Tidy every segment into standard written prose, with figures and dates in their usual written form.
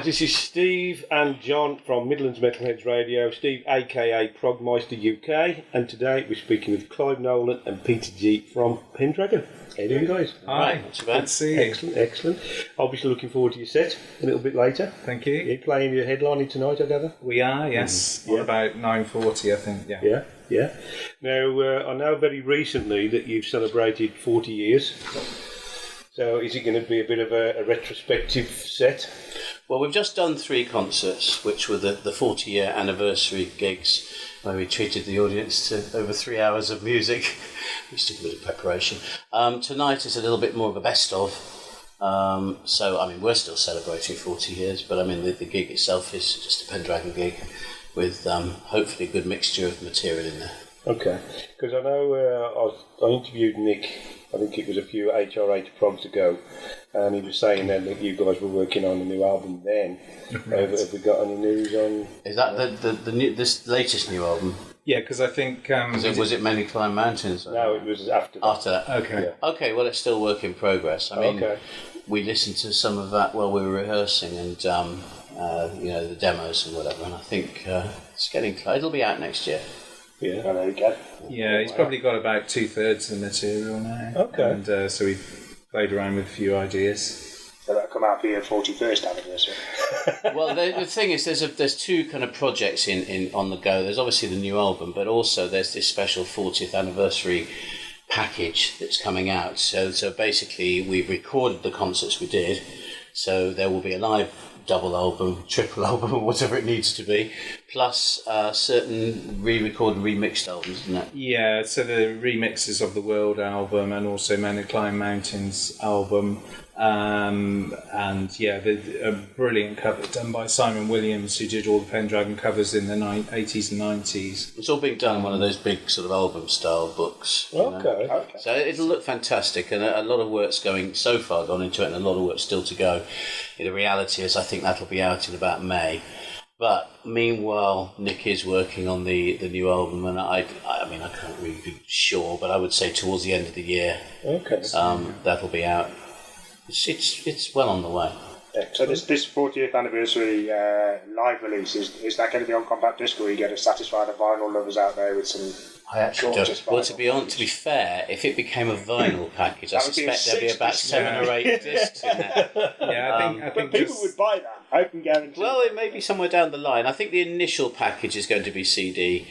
This is Steve and John from Midlands Metalheads Radio. Steve, aka Progmeister UK, and today we're speaking with Clive Nolan and Peter G from Pendragon. How you doing, guys? Hi, not too bad. good to see you. Excellent. Obviously looking forward to your set a little bit later. Thank you. You're playing your headlining tonight, I gather? We are, yes. Yeah. About 9:40, I think. Yeah. Now, I know very recently that you've celebrated 40 years. So is it going to be a bit of a retrospective set? Well, we've just done 3 concerts, which were the 40-year anniversary gigs, where we treated the audience to over 3 hours of music, which took a bit of preparation. Tonight is a little bit more of a best-of. So, I mean, we're still celebrating 40 years, but I mean, the gig itself is just a Pendragon gig with hopefully a good mixture of material in there. Okay, because I know I interviewed Nick, I think it was a few HRH Progs ago, and he was saying then that you guys were working on a new album then. Right. Have we got any news on... Is that the new, this latest new album? Yeah, because I think... Was it mainly Climb Mountains? No, it was after that. After that? Okay. Yeah. Okay, well, it's still work in progress. I mean, we listened to some of that while we were rehearsing and, the demos and whatever, and I think it's getting close. It'll be out next year. Yeah, there you go. Yeah, he's probably got about 2/3 of the material now. Okay. And so we've played around with a few ideas. So that'll come out for your 41st anniversary. Well, the thing is, there's 2 kind of projects in on the go. There's obviously the new album, but also there's this special 40th anniversary package that's coming out. So basically, we've recorded the concerts we did. So there will be a live double album, triple album, or whatever it needs to be, plus certain re-recorded, remixed albums, isn't it? Yeah, so the remixes of the World album and also Men Who Climb Mountains album. A brilliant cover done by Simon Williams, who did all the Pendragon covers in the 80s and 90s. It's all being done in one of those big sort of album-style books. Okay. So it'll look fantastic, and a lot of work's gone into it, and a lot of work still to go. The reality is, I think that'll be out in about May. But meanwhile, Nick is working on the new album, and I mean, I can't really be sure, but I would say towards the end of the year, Okay. that'll be out. It's well on the way. So this 40th anniversary live release, is that going to be on compact disc, or are you going to satisfy the vinyl lovers out there with some... I actually don't. Well, to be fair, if it became a vinyl package, I suspect there'd be about 7 or 8 discs in there. Yeah, I think people would buy that. I can guarantee. Well, it may be somewhere down the line. I think the initial package is going to be CD,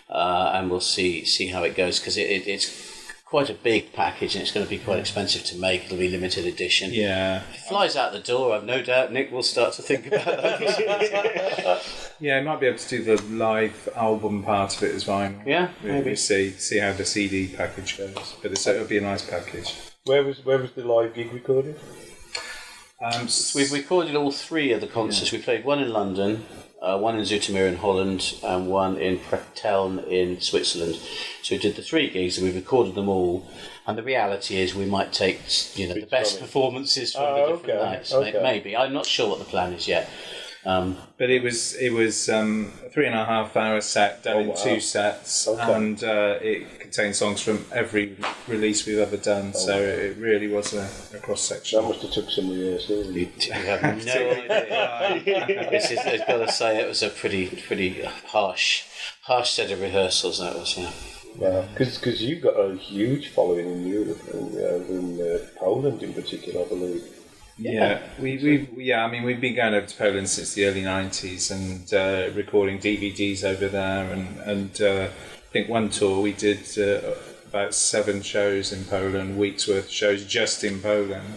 and we'll see how it goes, because it's quite a big package and it's going to be quite expensive to make. It'll be limited edition. Yeah. If it flies out the door, I've no doubt Nick will start to think about that. Yeah, he might be able to do the live album part of it as vinyl. Yeah, maybe. We'll see how the CD package goes, but it'll be a nice package. Where was the live gig recorded? We've recorded all 3 of the concerts. We played one in London, one in Zoetermeer in Holland, and one in Prechteln in Switzerland. So we did the 3 gigs and we recorded them all. And the reality is, we might take the best performances from the different nights. Okay. Maybe. I'm not sure what the plan is yet. But it was a 3.5 hour set done in 2 sets, and it contained songs from every release we've ever done. So it really was a cross section. That must have took some rehearsal. You have no idea. I've got to say, it was a pretty harsh set of rehearsals. That was, Yeah, because you've got a huge following in Europe, and in Poland in particular, I believe. Yeah, we've been going over to Poland since the early 90s and recording DVDs over there, and I think one tour we did about 7 shows in Poland, week's worth of shows just in Poland.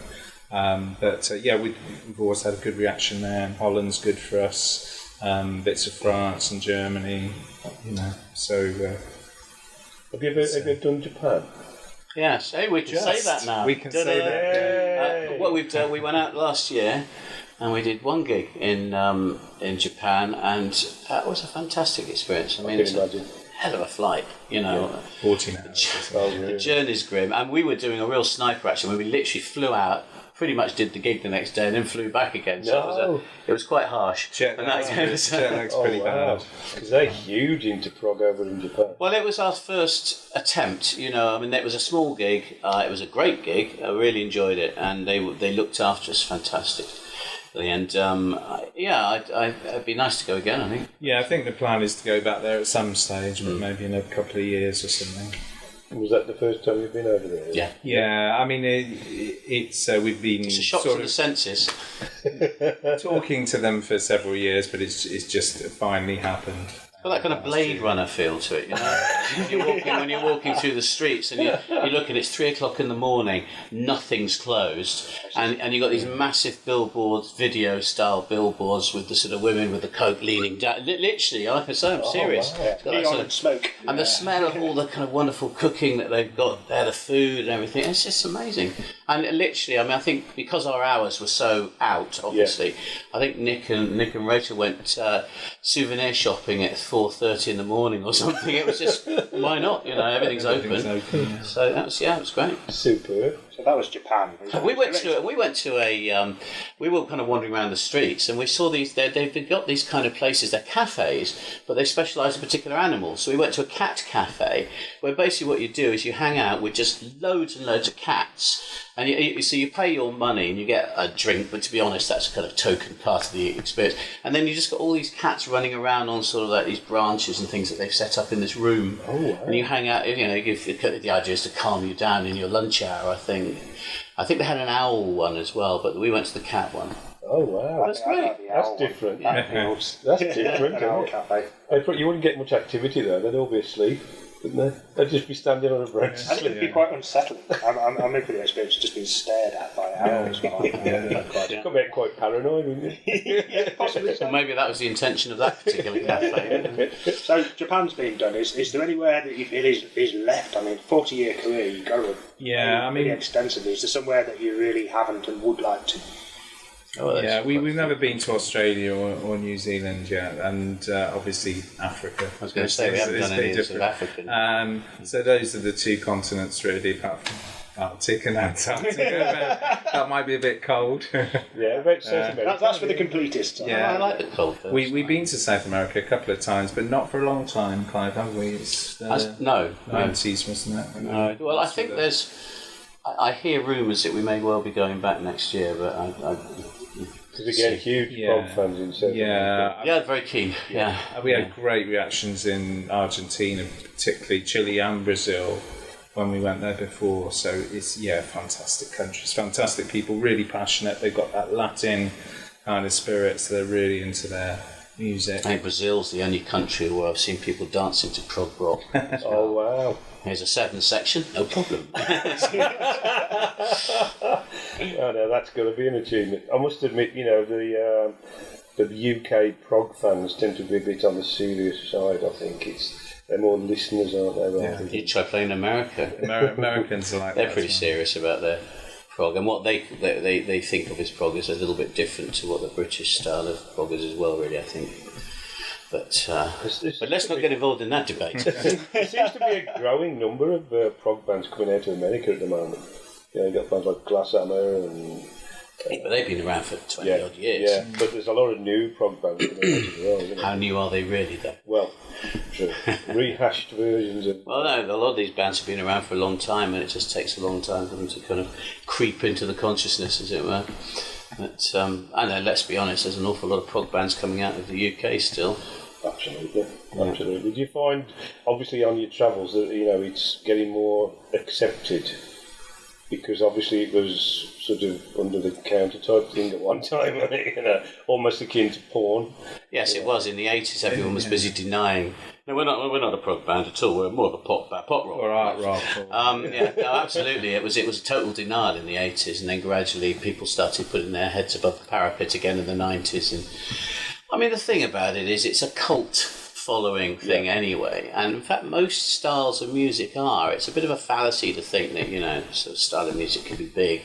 We've always had a good reaction there, and Holland's good for us, bits of France and Germany, so... Have you ever done Japan? Yes, we can say that now. We can say that. We went out last year and we did 1 gig in Japan, and that was a fantastic experience. I mean, it's a hell of a flight, 14 hours. The journey's grim, and we were doing a real sniper action where we literally flew out, pretty much did the gig the next day, and then flew back again. So it was quite harsh. Jet lag's pretty bad. Because they're huge into prog over in Japan. Well, it was our first attempt, it was a small gig. It was a great gig. I really enjoyed it, and they looked after us fantastic. exactly. And it'd be nice to go again, I think. Yeah, I think the plan is to go back there at some stage, but maybe in a couple of years or something. Was that the first time you've been over there? Yeah. Yeah, I mean, it's we've been It's a shock to the senses. talking to them for several years, but it's just finally happened. Got that kind of Blade Runner feel to it, you know. When you're walking through the streets and you look and it's 3 o'clock in the morning, nothing's closed, and you've got these massive billboards, video style billboards with the sort of women with the coat leaning down. Literally, like I say, I'm serious. Wow. It's got that Neon sort of and smoke. and the smell of all the kind of wonderful cooking that they've got there, the food and everything. It's just amazing. And literally, I mean, I think because our hours were so out, obviously, I think Nick and Rachel went souvenir shopping at 4:30 in the morning or something. It was just, why not? You know, everything's open. Yeah. So that was, it was great. Superb. So that was Japan. We went to a we were kind of wandering around the streets and we saw these. They've got these kind of places. They're cafes, but they specialise in particular animals. So we went to a cat cafe where basically what you do is you hang out with just loads and loads of cats, and you pay your money and you get a drink. But to be honest, that's a kind of token part of the experience. And then you just got all these cats running around on sort of like these branches and things that they've set up in this room. Oh, wow. And you hang out. You know, the idea is to calm you down in your lunch hour, I think. I think they had an owl one as well, but we went to the cat one. Oh, wow. That's great. That's different. That's different, an owl isn't it? cafe. I thought you wouldn't get much activity there. They'd all be asleep, wouldn't they? They'd just be standing on a branch. I think it'd be quite unsettling. I'm in for the experience just being stared at by owls. Could be quite paranoid, wouldn't you? Possibly so. Well, maybe that was the intention of that particular cafe. So Japan's been done. Is there anywhere that you feel is left? I mean, 40-year career, you go really extensively. Is there somewhere that you really haven't and would like to? We've never been to Australia or New Zealand yet, and obviously Africa. I was going to say, we haven't done any of sort of African. So those are the two continents really, apart from Arctic and Antarctica. That might be a bit cold. Yeah, about South America. That's for the completists. Yeah. I like the cold. We've been to South America a couple of times, but not for a long time, Clive, have we? It's No. 90s, wasn't it? No. Well, I think there's... I hear rumours that we may well be going back next year, but Because again, huge prog fans in South America. Yeah, very keen. Yeah. We had great reactions in Argentina, particularly Chile and Brazil, when we went there before. So it's fantastic countries, fantastic people, really passionate. They've got that Latin kind of spirit, so they're really into their music. I think Brazil's the only country where I've seen people dancing to prog rock. Oh, wow. Here's a 7 section, no problem. Oh no, that's going to be an achievement. I must admit, you know, the UK prog fans tend to be a bit on the serious side. I think they're more listeners, aren't they? Yeah. You try playing America. Americans are like They're that pretty as well. serious about their prog, and what they think of as prog is a little bit different to what the British style of prog is as well. Really, I think. But let's not get involved in that debate. There seems to be a growing number of prog bands coming out of America at the moment. You know, you've got bands like Glasshammer and... but they've been around for 20 odd years. Yeah, but there's a lot of new prog bands coming out as well, isn't How new are they really, though? Well, true. Rehashed versions of... Well, no, a lot of these bands have been around for a long time, and it just takes a long time for them to kind of creep into the consciousness, as it were. But I know, let's be honest, there's an awful lot of prog bands coming out of the UK still. Absolutely. Do you find, obviously, on your travels that it's getting more accepted? Because obviously it was sort of under the counter type thing at one time, almost akin to porn. Yes, it was in the 80s. Everyone was busy denying. No, we're not a prog band at all. We're more of a pop rock. Or art rock. Absolutely. It was a total denial in the 80s, and then gradually people started putting their heads above the parapet again in the 90s. And I mean, the thing about it is, it's a cult following thing anyway, and in fact most styles of music are. It's a bit of a fallacy to think that sort of style of music can be big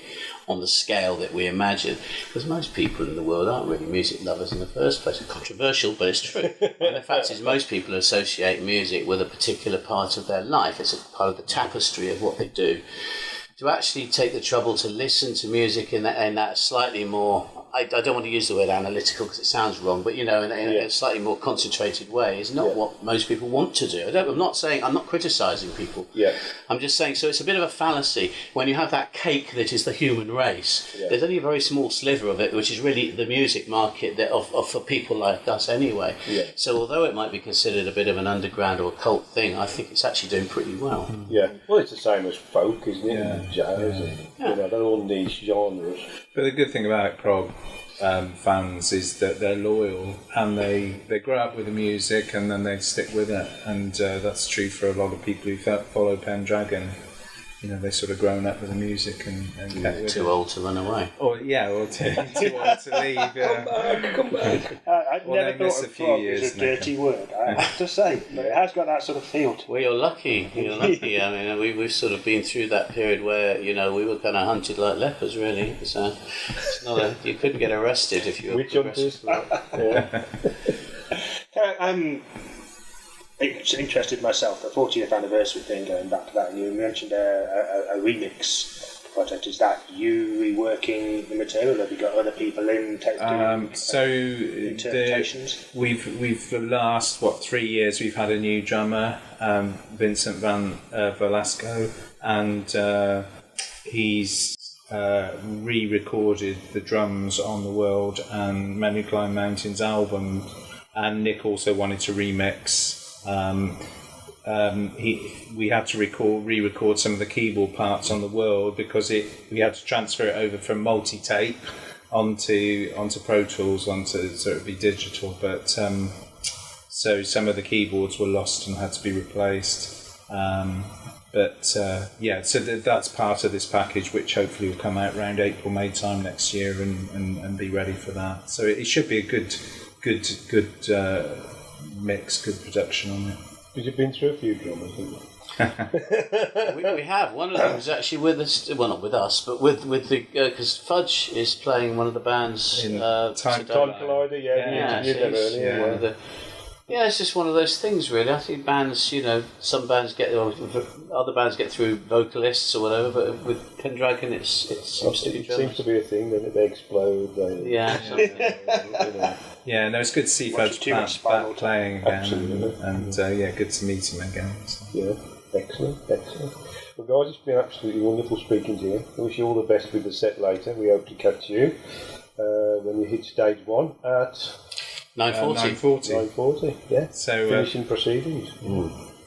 on the scale that we imagine, because most people in the world aren't really music lovers in the first place. It's controversial, but it's true. And the fact is, most people associate music with a particular part of their life. It's a part of the tapestry of what they do. To actually take the trouble to listen to music in that slightly more I don't want to use the word analytical because it sounds wrong, but in a slightly more concentrated way is not what most people want to do. I'm not criticising people. Yeah. I'm just saying, so it's a bit of a fallacy when you have that cake that is the human race. Yeah. There's only a very small sliver of it, which is really the music market for people like us anyway. Yeah. So although it might be considered a bit of an underground or occult thing, I think it's actually doing pretty well. Yeah. Well, it's the same as folk, isn't it? And jazz, and, they're all niche genres. But the good thing about prog fans is that they're loyal and they grow up with the music and then they stick with it, and that's true for a lot of people who follow Pendragon. They sort of grown up with the music and kept with too it. old to run away. Or too old to leave. Come back. I'd never thought of prog as a dirty word, I have to say, but it has got that sort of feel to it. Well, you're lucky. I mean, we've sort of been through that period where we were kind of hunted like lepers. Really, it's not you couldn't get arrested if you were witch hunters. It's interested myself, the 40th anniversary thing, going back to that, and you mentioned a remix project. Is that you reworking the material? Have you got other people in doing interpretations? We've the last 3 years we've had a new drummer, Vincent Van Velasco, and he's re-recorded the drums on the World and Many Climb Mountains album, and Nick also wanted to remix. We had to re-record some of the keyboard parts on the World because we had to transfer it over from multi-tape onto Pro Tools so it would be digital. But so some of the keyboards were lost and had to be replaced. So that's part of this package, which hopefully will come out around April-May time next year and be ready for that. So it should be a good mix, good production on it. Because you've been through a few drummers, haven't you? we have. One of them is actually with us. Well, not with us, but with the because Fudge is playing one of the bands in Time Collider. It's just one of those things, really. I think bands, some bands other bands get through vocalists or whatever, but with Pendragon, it seems to be a thing. Then they explode. Yeah, no, it's good to see Fudge back playing again. Absolutely. And good to meet him again. So. Yeah, excellent. Well, guys, it's been absolutely wonderful speaking to you. I wish you all the best with the set later. We hope to catch you when you hit stage 1 at 9:40. 9:40, yeah. So finishing proceedings.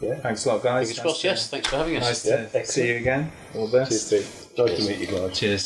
Yeah. Thanks a lot, guys. Fingers crossed, yes. Thanks for having us. Nice to see you again. All the best. Cheers, Steve. Nice to meet you guys. Cheers.